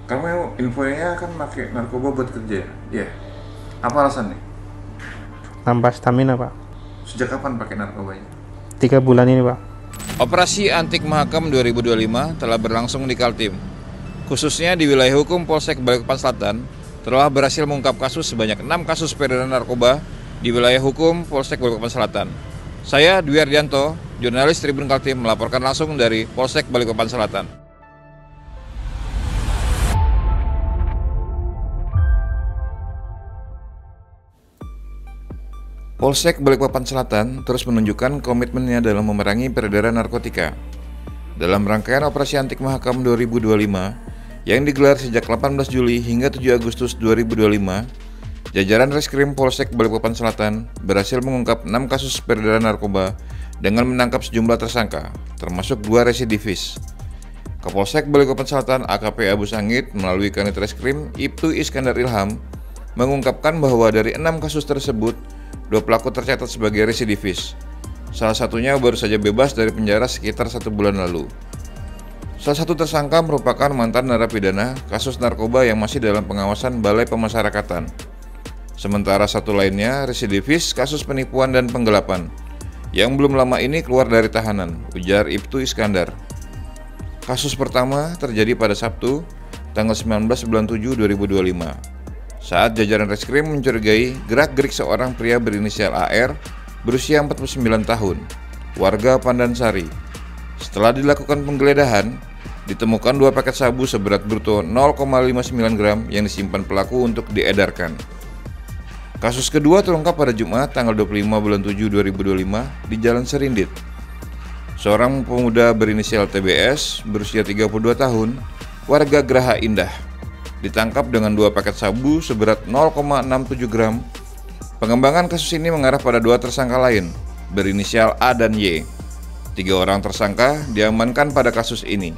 Kamu infonya kan pakai narkoba buat kerja ya? Iya. Apa alasannya? Nambah stamina, Pak. Sejak kapan pakai narkobanya? 3 bulan ini, Pak. Operasi Antik Mahakam 2025 telah berlangsung di Kaltim. Khususnya di wilayah hukum Polsek Balikpapan Selatan, telah berhasil mengungkap kasus sebanyak 6 kasus peredaran narkoba di wilayah hukum Polsek Balikpapan Selatan. Saya, Dwi Ardianto, jurnalis Tribun Kaltim, melaporkan langsung dari Polsek Balikpapan Selatan. Polsek Balikpapan Selatan terus menunjukkan komitmennya dalam memerangi peredaran narkotika. Dalam rangkaian Operasi Antik Mahakam 2025 yang digelar sejak 18 Juli hingga 7 Agustus 2025, jajaran Reskrim Polsek Balikpapan Selatan berhasil mengungkap 6 kasus peredaran narkoba dengan menangkap sejumlah tersangka, termasuk 2 residivis. Kapolsek Balikpapan Selatan AKP Abu Sangit melalui Kanit Reskrim Ibtu Iskandar Ilham mengungkapkan bahwa dari 6 kasus tersebut, 2 pelaku tercatat sebagai residivis. Salah satunya baru saja bebas dari penjara sekitar 1 bulan lalu. Salah satu tersangka merupakan mantan narapidana kasus narkoba yang masih dalam pengawasan Balai Pemasyarakatan. Sementara satu lainnya residivis kasus penipuan dan penggelapan yang belum lama ini keluar dari tahanan, ujar Ibtu Iskandar. Kasus pertama terjadi pada Sabtu, tanggal 19 bulan 7 2025. Saat jajaran reskrim mencurigai gerak-gerik seorang pria berinisial AR berusia 49 tahun, warga Pandansari. Setelah dilakukan penggeledahan, ditemukan 2 paket sabu seberat bruto 0,59 gram yang disimpan pelaku untuk diedarkan. Kasus kedua terungkap pada Jumat tanggal 25 bulan 7 2025 di Jalan Serindit. Seorang pemuda berinisial TBS berusia 32 tahun, warga Geraha Indah, ditangkap dengan 2 paket sabu seberat 0,67 gram. Pengembangan kasus ini mengarah pada 2 tersangka lain, berinisial A dan Y. 3 orang tersangka diamankan pada kasus ini.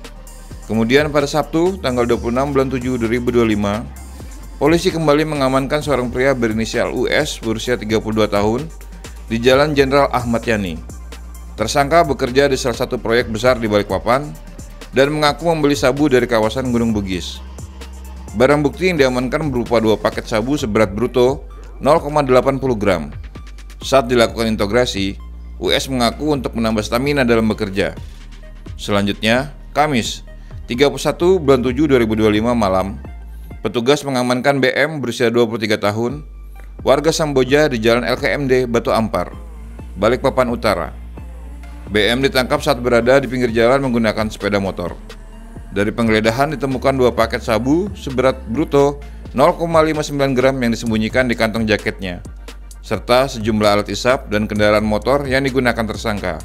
Kemudian pada Sabtu, tanggal 26 bulan 7 2025, polisi kembali mengamankan seorang pria berinisial US berusia 32 tahun di Jalan Jenderal Ahmad Yani. Tersangka bekerja di salah satu proyek besar di Balikpapan dan mengaku membeli sabu dari kawasan Gunung Bugis. Barang bukti yang diamankan berupa 2 paket sabu seberat bruto 0,80 gram. Saat dilakukan integrasi, US mengaku untuk menambah stamina dalam bekerja. Selanjutnya, Kamis, 31 bulan 7 2025 malam, petugas mengamankan BM berusia 23 tahun, warga Samboja di Jalan LKMD Batu Ampar, Balikpapan Utara. BM ditangkap saat berada di pinggir jalan menggunakan sepeda motor. Dari penggeledahan ditemukan 2 paket sabu seberat bruto 0,59 gram yang disembunyikan di kantong jaketnya, serta sejumlah alat isap dan kendaraan motor yang digunakan tersangka.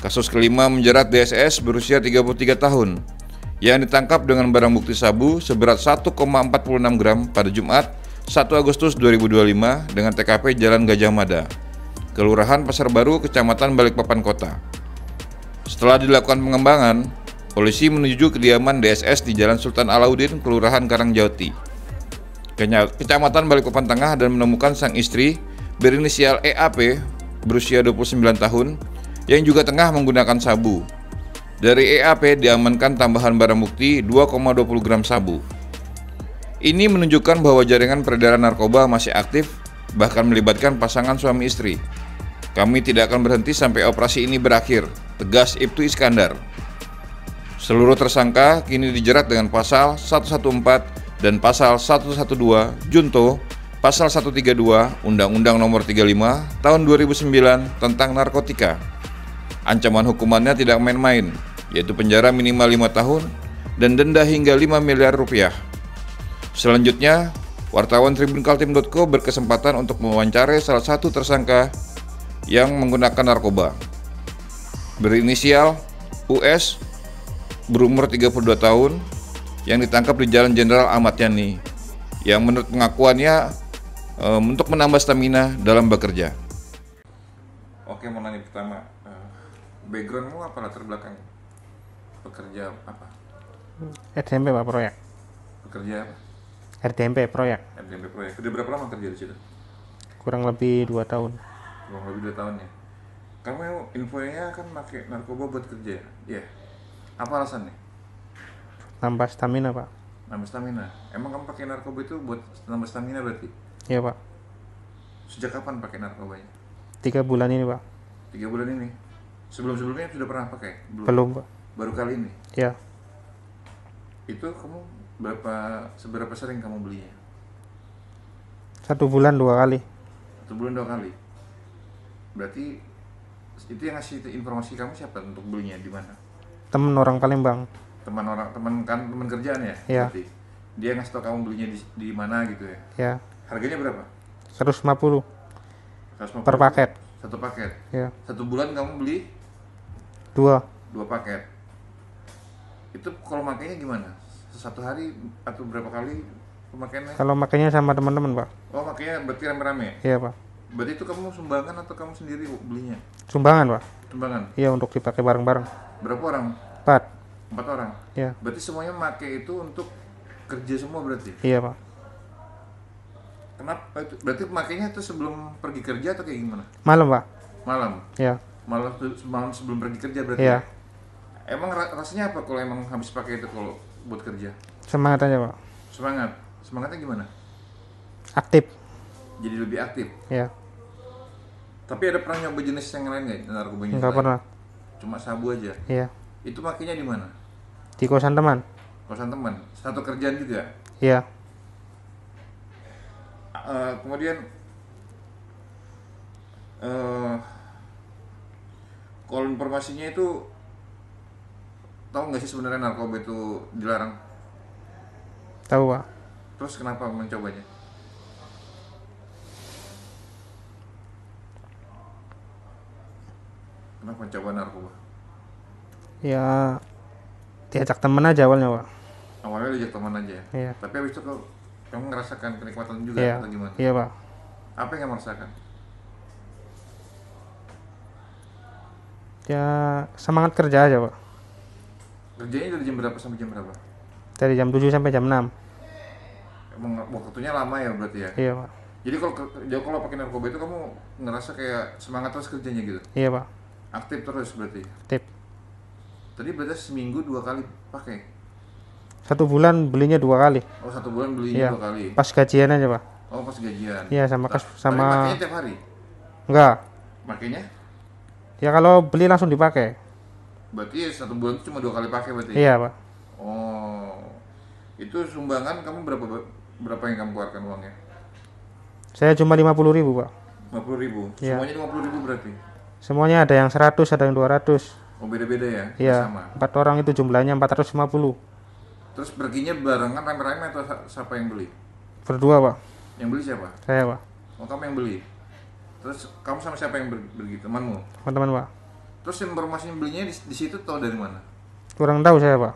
Kasus kelima menjerat DSS berusia 33 tahun, yang ditangkap dengan barang bukti sabu seberat 1,46 gram pada Jumat 1 Agustus 2025 dengan TKP Jalan Gajah Mada, Kelurahan Pasar Baru, Kecamatan Balikpapan Kota. Setelah dilakukan pengembangan, polisi menuju kediaman DSS di Jalan Sultan Alauddin, Kelurahan Karangjati, Kecamatan Balikpapan Tengah dan menemukan sang istri berinisial EAP berusia 29 tahun yang juga tengah menggunakan sabu. Dari EAP diamankan tambahan barang bukti 2,20 gram sabu. Ini menunjukkan bahwa jaringan peredaran narkoba masih aktif, bahkan melibatkan pasangan suami istri. Kami tidak akan berhenti sampai operasi ini berakhir, tegas Ibtu Iskandar. Seluruh tersangka kini dijerat dengan pasal 114 dan pasal 112 Junto, pasal 132 Undang-Undang Nomor 35 Tahun 2009 tentang narkotika. Ancaman hukumannya tidak main-main, yaitu penjara minimal 5 tahun dan denda hingga 5 miliar rupiah. Selanjutnya, wartawan tribunkaltim.co berkesempatan untuk mewawancarai salah satu tersangka yang menggunakan narkoba. Berinisial US, berumur 32 tahun, yang ditangkap di Jalan Jenderal Ahmad Yani, yang menurut pengakuannya untuk menambah stamina dalam bekerja. Oke, mau nanya pertama, backgroundmu apa, latar belakang? Bekerja apa? RTMP, Pak, proyek. Bekerja apa? RTMP proyek. MTMP proyek. Udah berapa lama kerja di situ? Kurang lebih 2 tahun. Kurang lebih 2 tahun ya. Kamu infonya kan pakai narkoba buat kerja ya? Iya. Apa alasannya? Nambah stamina, Pak. Nambah stamina. Emang kamu pakai narkoba itu buat nambah stamina berarti? Iya pak. Sejak kapan pakai narkobanya? 3 bulan ini pak. 3 bulan ini. Sebelumnya sudah pernah pakai? Belum pak. Baru kali ini. Ya. Itu kamu seberapa sering kamu belinya? 1 bulan 2 kali. 1 bulan 2 kali. Berarti itu yang ngasih informasi kamu siapa untuk belinya di mana? Temen orang Palembang. Teman kerjaan ya? Iya. Berarti dia ngasih tau kamu belinya di mana gitu ya? Ya. Harganya berapa? 150 150 per paket. Satu paket. Ya. 1 bulan kamu beli 2. 2 paket. Itu kalau makainya gimana? Satu hari atau berapa kali pemakaiannya? Kalau makainya sama teman-teman pak. Oh makanya berarti rame-rame. Iya pak. Berarti itu kamu sumbangan atau kamu sendiri belinya? Sumbangan pak. Sumbangan. Iya, untuk dipakai bareng-bareng. Berapa orang? 4. 4 orang. Iya. Berarti semuanya pakai itu untuk kerja semua berarti? Iya pak. Kenapa itu? Berarti makainya itu sebelum pergi kerja atau kayak gimana? Malam pak. Malam. Iya. Malam sebelum pergi kerja berarti? Iya. Emang rasanya apa kalau emang habis pakai itu kalau buat kerja? Semangat aja pak. Semangat. Semangatnya gimana? Aktif. Jadi lebih aktif. Iya. Tapi ada pernah nyoba jenis yang lain nggak narkobanya? Enggak pernah. Cuma sabu aja. Iya. Itu makainya di mana? Di kosan teman. Kosan teman. Satu kerjaan juga. Iya. Kemudian kalau informasinya itu tahu nggak sih sebenarnya narkoba itu dilarang? Tahu pak. Terus kenapa mencobanya? Kenapa mencoba narkoba? Ya, diajak temen aja awalnya pak. Awalnya diajak teman aja. Iya. Tapi habis itu kamu ngerasakan kenikmatan juga Iya. atau gimana? Iya pak. Apa yang kamu rasakan? Ya, semangat kerja aja pak. Kerjanya dari jam berapa sampai jam berapa? Dari jam 7 sampai jam 6. Emang waktunya lama ya berarti ya? Iya pak. Jadi kalau pakai narkoba itu kamu ngerasa kayak semangat terus kerjanya gitu? Iya pak. Aktif terus berarti? Aktif. Tadi berarti seminggu 2 kali pakai? 1 bulan belinya 2 kali. Oh 1 bulan belinya Iya. 2 kali? Pas gajian aja pak. Oh pas gajian? Iya, sama Tapi sama. makainya tiap hari? Enggak. Makainya? Ya kalau beli langsung dipakai. Berarti 1 bulan itu cuma 2 kali pakai berarti? Iya pak. Oh, itu sumbangan kamu berapa yang kamu keluarkan uangnya? Saya cuma 50.000 pak. 50.000? Iya. Semuanya 50.000 berarti? Semuanya ada yang 100, ada yang 200. Oh beda-beda ya? Iya. Sama? 4 orang itu jumlahnya 450. Terus perginya barengan rame-rame atau siapa yang beli? Berdua pak. Yang beli siapa? Saya pak. Oh kamu yang beli? Terus kamu sama siapa yang pergi? Temanmu? Teman-teman pak. Terus informasi yang belinya di situ tahu dari mana? Kurang tahu saya pak.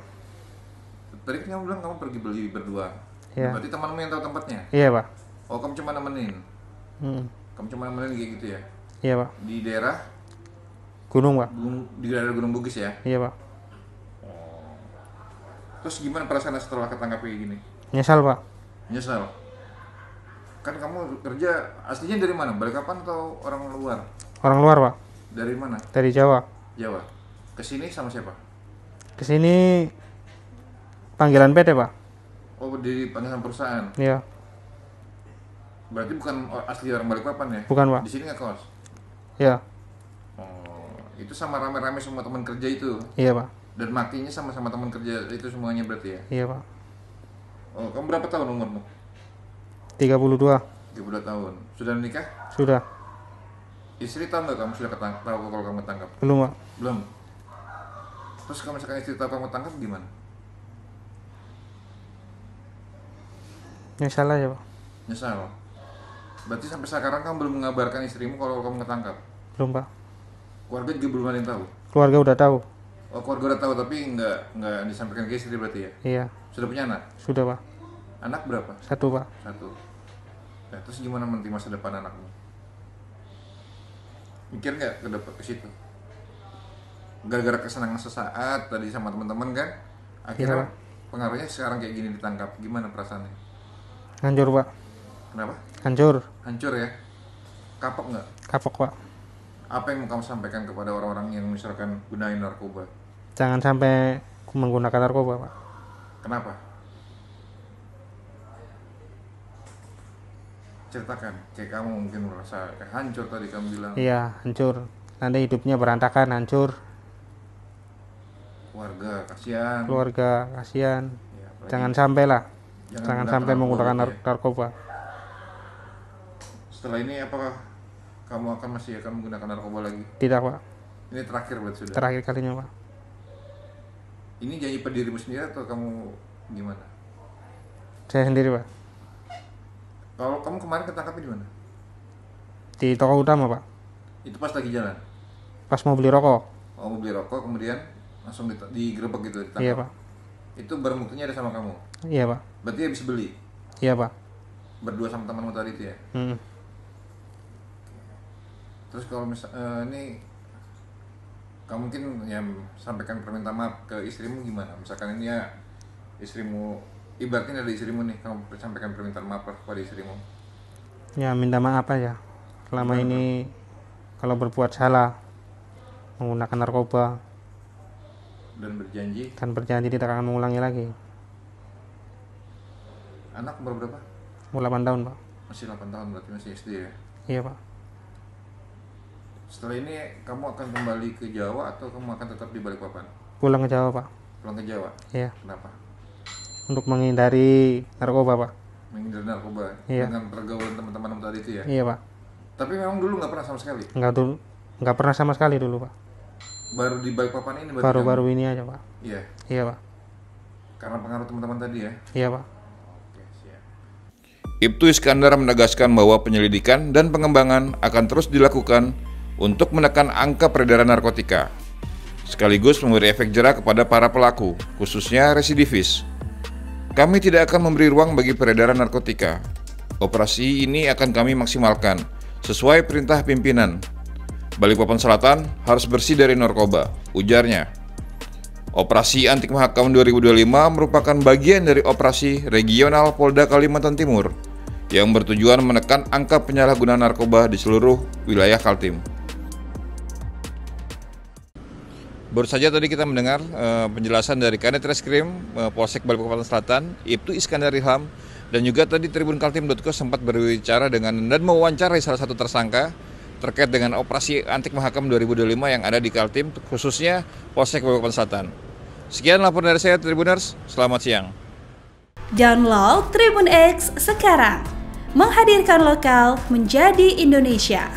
Tadi kan kamu bilang kamu pergi beli berdua. Iya. Berarti temanmu yang tahu tempatnya? Iya pak. Oh kamu cuma nemenin? Kamu cuma nemenin kayak gitu ya? Iya pak. Di daerah Gunung pak. di daerah Gunung Bugis ya? Iya pak. Terus gimana perasaan setelah ketangkap kayak gini? Nyesal pak. Nyesal? Kan kamu kerja aslinya dari mana? Balikpapan atau orang luar? Orang luar pak. Dari mana? Dari Jawa. Jawa. Kesini sama siapa? Kesini panggilan PT pak. Oh di panggilan perusahaan. Iya. Berarti bukan asli orang Balikpapan ya? Bukan pak. Di sini nggak kos? Iya. Oh, itu sama rame-rame semua teman kerja itu? Iya pak. Dan makinya sama-sama teman kerja itu semuanya berarti ya? Iya pak. Oh, kamu berapa tahun umurmu? 32. 32 tahun. Sudah menikah? Sudah. Istri tahu nggak kamu sudah tahu kalau kamu tangkap? Belum pak. Belum. Terus kalau misalkan istri tahu kamu tangkap gimana? Nyesal aja pak. Nyesal. Berarti sampai sekarang kamu belum mengabarkan istrimu kalau kamu ketangkap? Belum pak. Keluarga juga belum ada yang tahu? Keluarga udah tahu. Oh keluarga udah tahu tapi nggak disampaikan ke istri berarti ya? Iya. Sudah punya anak? Sudah pak. Anak berapa? 1 pak. 1. Nah, terus gimana nanti masa depan anakmu? Mikir nggak ke situ? Gara-gara kesenangan sesaat tadi sama teman-teman kan? Akhirnya Iya, Pak. pengaruhnya sekarang kayak gini ditangkap. Gimana perasaannya? Hancur pak. Kenapa? Hancur. Hancur ya? Kapok nggak? Kapok pak. Apa yang mau kamu sampaikan kepada orang-orang yang misalkan gunain narkoba? Jangan sampai menggunakan narkoba pak. Kenapa? Ceritakan, kayak kamu mungkin merasa kayak hancur tadi kamu bilang. Iya, hancur. Nanti hidupnya berantakan, hancur. Keluarga kasihan. Ya, apalagi Jangan sampai lah. jangan Jangan gunakan sampai menggunakan narkoba gitu ya. narkoba. Setelah ini apakah kamu masih akan menggunakan narkoba lagi? Tidak, Pak. Ini terakhir berarti sudah. Terakhir kalinya, Pak. Ini janji pada dirimu sendiri atau kamu gimana? Saya sendiri, Pak. Kalau kamu kemarin ketangkapnya di mana? Di toko utama, Pak. Itu pas lagi jalan. Pas mau beli rokok. Oh, mau beli rokok kemudian langsung digerebek gitu, ditangkap. Iya, Pak. Itu barang buktinya ada sama kamu. Iya, Pak. Berarti habis beli Iya, Pak. berdua sama temanmu tadi itu ya. Terus kalau ini kamu mungkin ya sampaikan permintaan maaf ke istrimu gimana? Misalkan ini ya istrimu, ibaratnya ada istrimu nih, kamu sampaikan permintaan maaf kepada istrimu. Ya, minta maaf aja. Selama Gimana, ini kalau berbuat salah menggunakan narkoba Dan berjanji tidak akan mengulangi lagi. anak umur berapa? Umur 8 tahun, Pak. Masih 8 tahun, berarti masih SD ya. Iya, Pak. Setelah ini kamu akan kembali ke Jawa atau kamu akan tetap di Balikpapan? Pulang ke Jawa, Pak. Pulang ke Jawa? Iya. Kenapa? Untuk menghindari narkoba, Pak. Menghindari narkoba Iya. dengan pergaulan teman-teman tadi itu ya? Iya, Pak. Tapi memang dulu nggak pernah sama sekali? Nggak pernah sama sekali dulu, Pak. Baru di Balikpapan ini berarti Baru-baru ini aja, Pak. Iya, Iya, Pak. karena pengaruh teman-teman tadi ya? Iya, Pak. Oke, siap. Ibtu Iskandar menegaskan bahwa penyelidikan dan pengembangan akan terus dilakukan untuk menekan angka peredaran narkotika, sekaligus memberi efek jera kepada para pelaku, khususnya residivis. Kami tidak akan memberi ruang bagi peredaran narkotika. Operasi ini akan kami maksimalkan sesuai perintah pimpinan. Balikpapan Selatan harus bersih dari narkoba, ujarnya. Operasi Antik Mahakam 2025 merupakan bagian dari operasi regional Polda Kalimantan Timur yang bertujuan menekan angka penyalahgunaan narkoba di seluruh wilayah Kaltim. Baru saja tadi kita mendengar penjelasan dari Kanit Reskrim Polsek Balikpapan Selatan, Ibtu Iskandar Ilham, dan juga tadi tribunkaltim.co sempat berbicara dengan dan mewawancarai salah satu tersangka terkait dengan operasi Antik Mahakam 2025 yang ada di Kaltim, khususnya Polsek Balikpapan Selatan. Sekian laporan dari saya, Tribuners. Selamat siang. Download Tribun X sekarang, menghadirkan lokal menjadi Indonesia.